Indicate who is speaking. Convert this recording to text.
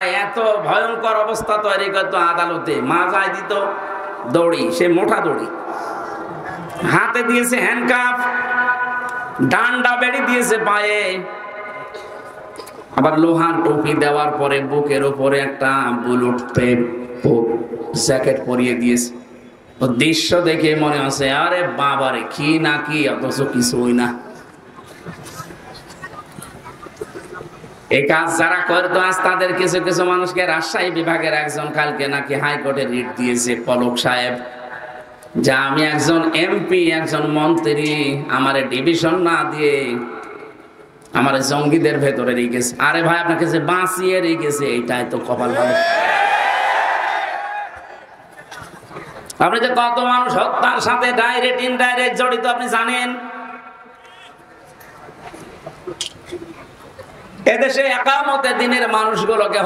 Speaker 1: এত ভয়ঙ্কর অবস্থা তৈরি করতো আদালতে, মাজায় দিত দড়ি, সে মোটা দড়ি, হাতে দিয়েছে হ্যান্ডকাফ, ডান্ডা বেড়ি দিয়েছে পায়ে, আবার লোহার টুপি দেওয়ার পরে বুকের উপরে একটা বুলেট জ্যাকেট পরিয়ে দিয়েছে। ও দৃশ্য দেখে মনে হচ্ছে আরে বাবারে কি না কি, অথচ কিছুই না। এই কাজ যারা করতো আজ তাদের কিছু কিছু মানুষকে রাজশাহী বিভাগের একজন কালকে নাকি হাইকোর্টে রিট দিয়েছে, পলক সাহেব, যা আমি একজন এমপি একজন মন্ত্রী আমারে ডিভিশন না দিয়ে আমার জঙ্গিদের ভেতরে রেখেছে। আরে ভাই আপনাকে যে বাঁচিয়ে রেখেছে এইটাই তো কপাল ভালো। আপনি যে কত মানুষ হত্যার সাথে ডাইরেক্ট ইনডাইরেক্ট জড়িত আপনি জানেন। এদেশে একামতে দিনের মানুষগুলোকে